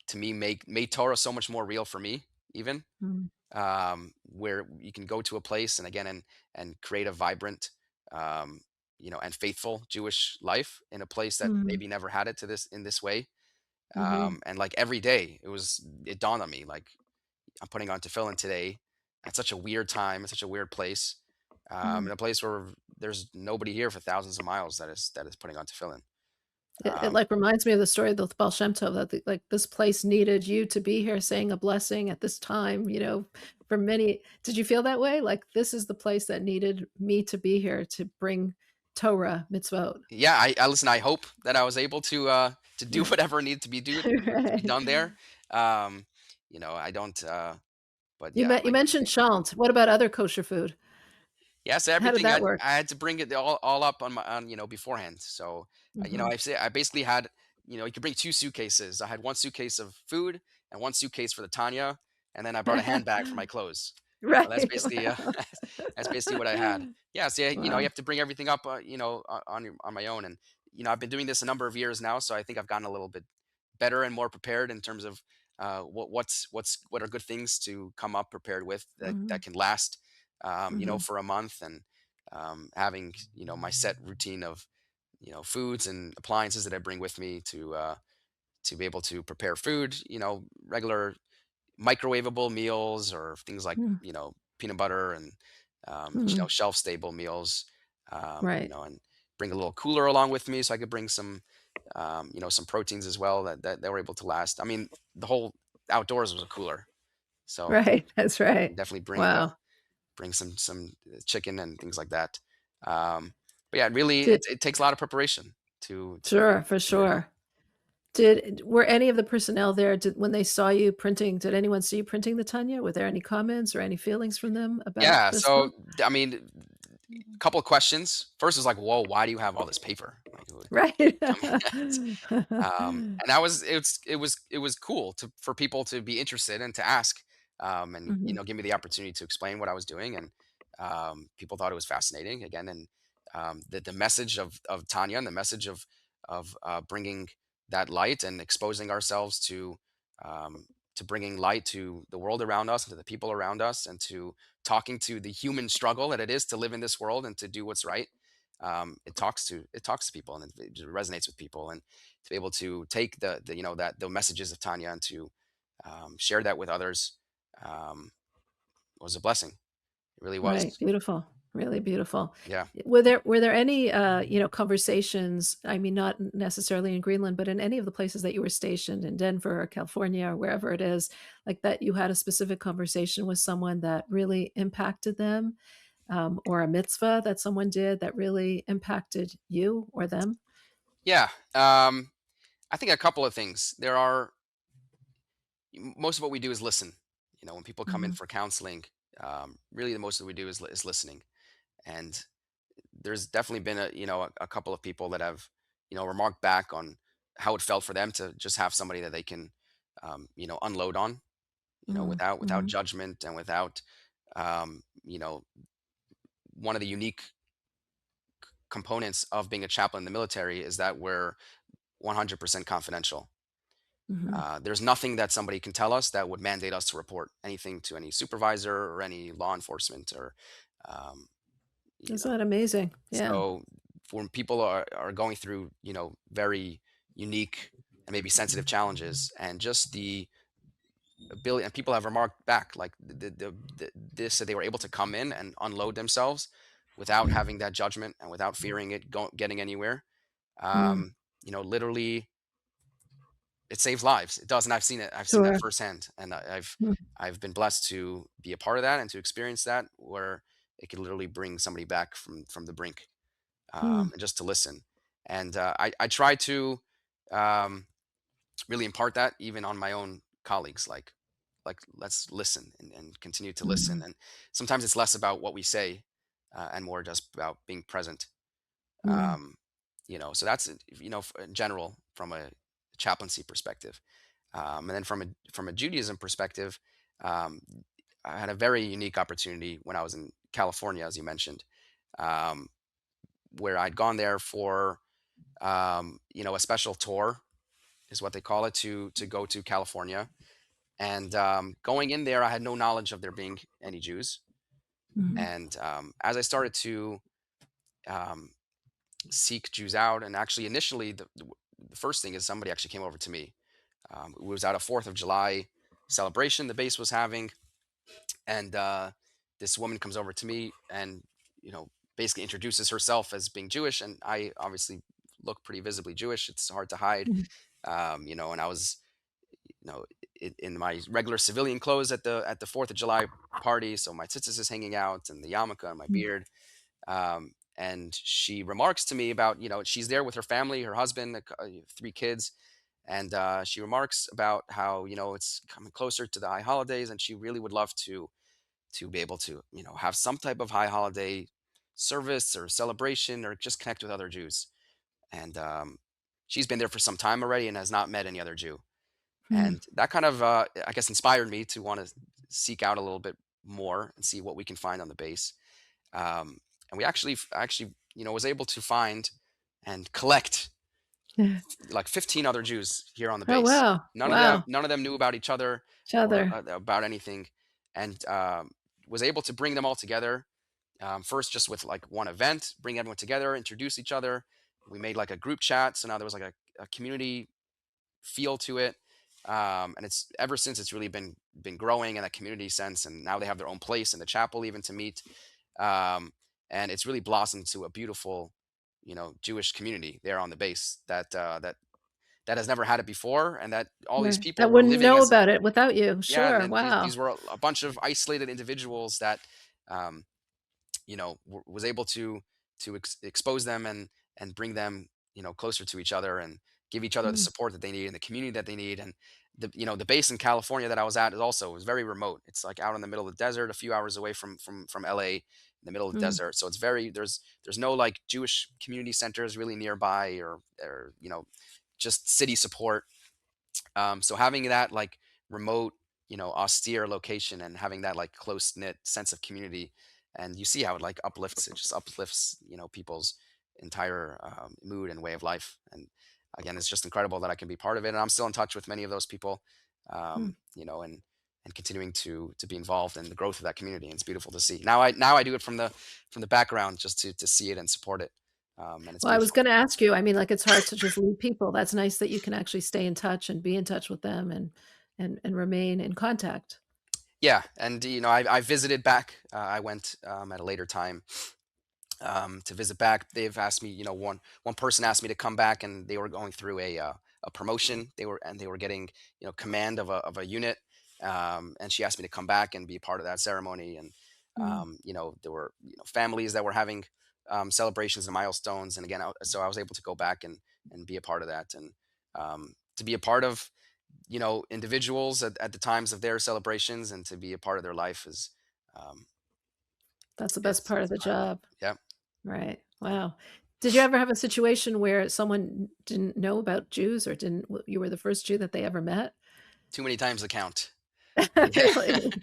to me made Torah so much more real for me, even Mm. where you can go to a place and again and create a vibrant um, and faithful Jewish life in a place that Mhm. maybe never had it to this in this way. Mhm. And like every day it dawned on me like I'm putting on tefillin today at such a weird time, in such a weird place, Mm. in a place where there's nobody here for thousands of miles that is putting on tefillin. It, Um, like, reminds me of the story of the Baal Shem Tov that the like, this place needed you to be here saying a blessing at this time, for many. Did you feel that way? Like, this is the place that needed me to be here to bring Torah, mitzvot. yeah, I listen. I hope that I was able to do Right. whatever needed to be Right. done there. Um, I don't. But You yeah, you like mentioned shalt. What about other kosher food? yeah, so How did everything that I work? I had to bring it all up on beforehand. So Mhm. I basically had you could bring two suitcases. I had one suitcase of food and one suitcase for the Tanya, and then I brought a handbag for my clothes. So that's Right, basically wow. that's basically what I had. Yeah, so you Wow. have to bring everything up on my own, and I've been doing this a number of years now, so I think I've gotten a little bit better and more prepared in terms of what are good things to come up prepared with that Mhm, can last mhm, for a month, and having my set routine of foods and appliances that I bring with me to be able to prepare food, regular microwavable meals or things like mm, peanut butter and mhm. shelf stable meals, Right, and bring a little cooler along with me so I could bring some proteins as well that were able to last. I mean, the whole outdoors was a cooler, so right, that's right. definitely Wow. bring some chicken and things like that. But yeah, really, Did it takes a lot of preparation Sure, for to be there. sure. Were any of the personnel there, when they saw you printing, did anyone see you printing the Tanya? Were there any comments or any feelings from them about Yeah, this so book? I mean, a couple of questions. First is like, whoa, why do you have all this paper? Like, Right. I mean, and that was it was cool for people to be interested and to ask, and Mhm, give me the opportunity to explain what I was doing, and people thought it was fascinating again, and the message of Tanya and the message of bringing that light and exposing ourselves to bringing light to the world around us and to the people around us, and to talking to the human struggle that it is to live in this world and to do what's right. It talks to people, and it resonates with people, and to be able to take the that the messages of Tanya and to share that with others was a blessing. It really right, was. beautiful, really beautiful. Yeah. Were there any, conversations, I mean, not necessarily in Greenland, but in any of the places that you were stationed in Denver or California or wherever it is, like, that you had a specific conversation with someone that really impacted them, or a mitzvah that someone did that really impacted you or them? Yeah. I think a couple of things. Most of what we do is listen. When people come in Mhm, for counseling, really the most of what we do is listening. And there's definitely been a couple of people that have remarked back on how it felt for them to just have somebody that they can unload on, mm, without mhm, judgment and without one of the unique components of being a chaplain in the military is that we're 100% confidential. mhm. There's nothing that somebody can tell us that would mandate us to report anything to any supervisor or any law enforcement or um, you Is know that amazing? Yeah. so when people are going through very unique and maybe sensitive challenges, and just the ability, and people have remarked back like this, that they were able to come in and unload themselves without having that judgment and without fearing it getting anywhere. Mm, Literally, it saves lives. It does, and I've seen that sure. firsthand, and Mm, I've been blessed to be a part of that and to experience that, where it could literally bring somebody back from the brink, mm, and just to listen. And I try to um, really impart that even on my own colleagues, like let's listen and continue to listen. mhm, And sometimes it's less about what we say, and more just about being present. mm, um, so that's in general from a chaplaincy perspective. And then from a Judaism perspective, um, I had a very unique opportunity when I was in California, as you mentioned, um, where I'd gone there for a special tour, is what they call it, to go to California. And going in there, I had no knowledge of there being any Jews. mhm, And as I started to um, seek Jews out, and actually initially the first thing is somebody actually came over to me. It was at a 4th of July celebration the base was having, and this woman comes over to me and basically introduces herself as being Jewish, and I obviously look pretty visibly Jewish. It's hard to hide, Mhm. and I was you know in my regular civilian clothes at the Fourth of July party, so my tzitzis is hanging out and the yarmulke and my Mm. beard. And she remarks to me about, she's there with her family, her husband, 3 kids, and she remarks about how it's coming closer to the high holidays, and she really would love to be able to have some type of high holiday service or celebration or just connect with other Jews. And she's been there for some time already and has not met any other Jew, Mm. and that kind of I guess inspired me to want to seek out a little bit more and see what we can find on the base. And we actually was able to find and collect Yeah. like 15 other Jews here on the Oh, base. wow. None of them Wow. none of them knew about each other Each or other. about anything, and was able to bring them all together. First, just with like one event, bring everyone together, introduce each other. We made like a group chat, so now there was like a community feel to it. And it's ever since it's really been growing in a community sense, and now they have their own place in the chapel even to meet. um, and it's really blossomed to a beautiful Jewish community there on the base that has never had it before, and that all these Right. people That were wouldn't living know as, about it without you. yeah, and Sure. then these Wow. were a bunch of isolated individuals that um, was able to expose them and bring them closer to each other and give each other the Mm. support that they need and the community that they need. And the base in California that I was at is also was very remote. It's like out in the middle of the desert, a few hours away from LA, in the middle of the Mm. desert. So it's very there's no like Jewish community centers really nearby, or just city support. So having that like remote, austere location, and having that like close knit sense of community, and you see how it just uplifts, people's entire mood and way of life. And again, it's just incredible that I can be part of it, and I'm still in touch with many of those people, Mm. and continuing to be involved in the growth of that community. And it's beautiful to see. Now I do it from the background just to see it and support it, and it's Well, I was beautiful. gonna ask you, I mean, like, it's hard to just leave people. That's nice that you can actually stay in touch and be in touch with them and remain in contact. Yeah, and I visited back. I went at a later time to visit back. They've asked me, one person asked me to come back, and they were going through a promotion. They were getting command of a unit, and she asked me to come back and be part of that ceremony. And Mm. there were families that were having celebrations and milestones, and again, so I was able to go back and be a part of that, and to be a part of individuals at the times of their celebrations, and to be a part of their life um, That's the best is part of is the incredible. job. Yeah, Right. Wow. Did you ever have a situation where someone didn't know about Jews or didn't you were the first Jew that they ever met? too many times to count. Yeah, Really?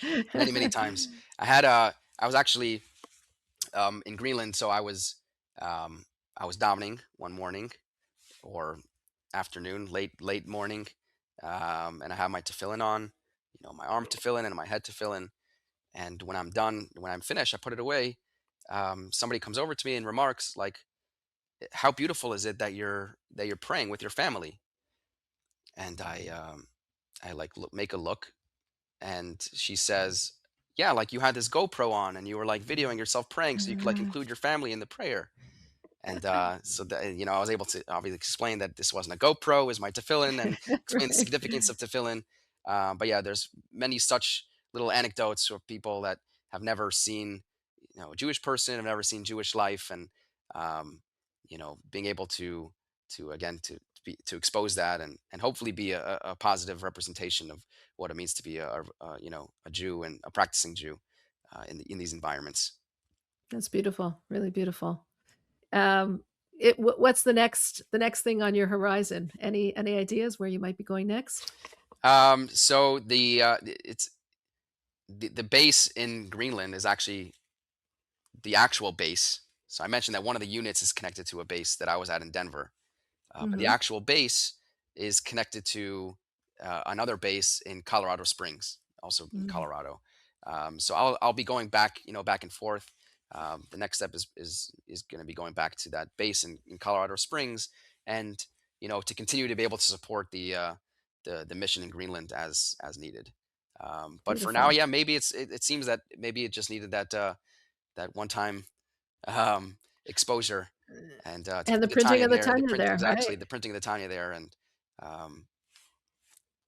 many times. I was actually in Greenland, so I was davening one morning or afternoon, late morning, and I have my tefillin on, my arm tefillin and my head tefillin. And when I'm done, when I'm finished, I put it away. Somebody comes over to me and remarks like, "How beautiful is it that you're praying with your family?" And I like make a look, and she says, "Yeah, like you had this GoPro on and you were like videoing yourself praying so you could like include your family in the prayer." And so that, I was able to obviously explain that this wasn't a GoPro, it was my tefillin, and explain the Right. significance of tefillin. But yeah, there's many such little anecdotes of people that have never seen, a Jewish person, have never seen Jewish life, and being able to again to expose that, and hopefully be a positive representation of what it means to be a Jew and a practicing Jew in these environments. That's beautiful, really beautiful. Um, what's the next thing on your horizon? Any ideas where you might be going next? So it's the base in Greenland is actually the actual base. So I mentioned that one of the units is connected to a base that I was at in Denver, but the Mhm. actual base is connected to another base in Colorado Springs, also in Mm. Colorado. So I'll be going back, back and forth. The next step is going to be going back to that base in Colorado Springs, and to continue to be able to support the mission in Greenland as needed. But for now, Beautiful. yeah, maybe it seems that maybe it just needed that one time exposure, and to And see the the printing Tanya of the there, the Tanya print there, exactly right? the printing of the Tanya there, and um,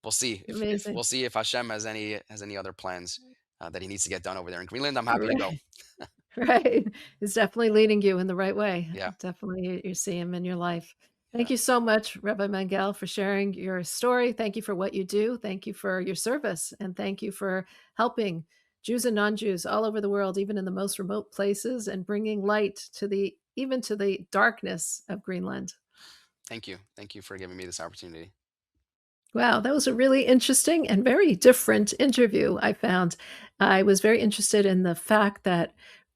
we'll see if Amazing. we'll see if Hashem has any other plans that he needs to get done over there in Greenland. I'm happy to go. Right. Right. He's definitely leading you in the right way. Yeah, Definitely, you see him in your life. yeah. Thank you so much, Rabbi Mangel, for sharing your story. Thank you for what you do. Thank you for your service. And thank you for helping Jews and non-Jews all over the world, even in the most remote places, and bringing light to the even to the darkness of Greenland. Thank you for giving me this opportunity. Wow, that was a really interesting and very different interview, I found. I was very interested in the fact that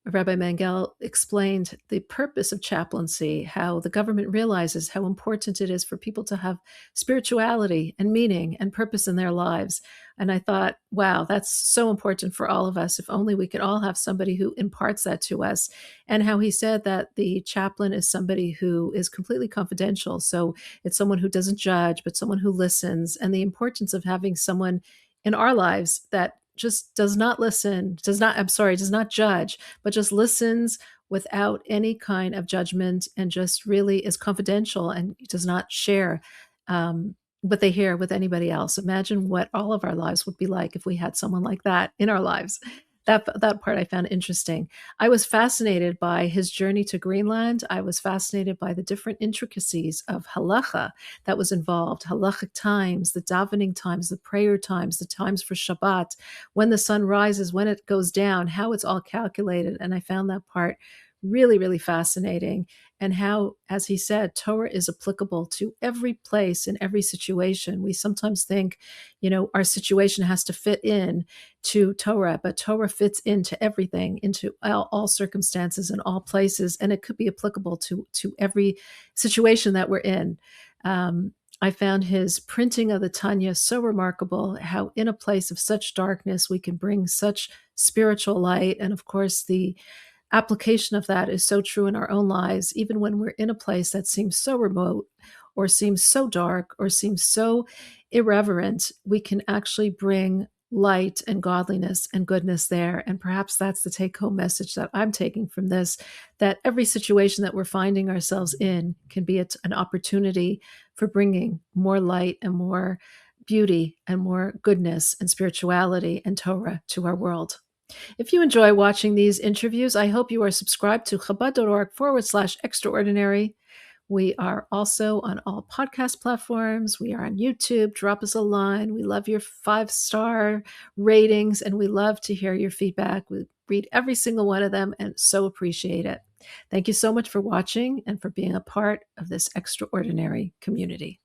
Rabbi Mangel explained the purpose of chaplaincy, how the government realizes how important it is for people to have spirituality and meaning and purpose in their lives. And I thought, wow, that's so important for all of us. If only we could all have somebody who imparts that to us. And how he said that the chaplain is somebody who is completely confidential. So it's someone who doesn't judge, but someone who listens, and the importance of having someone in our lives that just does not listen, does not judge, but just listens without any kind of judgment and just really is confidential and does not share what they hear with anybody else. Imagine what all of our lives would be like if we had someone like that in our lives. That part I found interesting. I was fascinated by his journey to Greenland. I was fascinated by the different intricacies of halacha that was involved, halachic times, the davening times, the prayer times, the times for Shabbat, when the sun rises, when it goes down, how it's all calculated. And I found that part really, really fascinating. And how, as he said, Torah is applicable to every place in every situation. We sometimes think, our situation has to fit in to Torah, but Torah fits into everything, into all circumstances and all places, and it could be applicable to every situation that we're in. I found his printing of the Tanya so remarkable, how in a place of such darkness we can bring such spiritual light. And of course, the application of that is so true in our own lives, even when we're in a place that seems so remote or seems so dark or seems so irreverent, we can actually bring light and godliness and goodness there. And perhaps that's the take home message that I'm taking from this, that every situation that we're finding ourselves in can be an opportunity for bringing more light and more beauty and more goodness and spirituality and Torah to our world. If you enjoy watching these interviews, I hope you are subscribed to Chabad.org/extraordinary. We are also on all podcast platforms. We are on YouTube. Drop us a line. We love your 5-star ratings and we love to hear your feedback. We read every single one of them and so appreciate it. Thank you so much for watching and for being a part of this extraordinary community.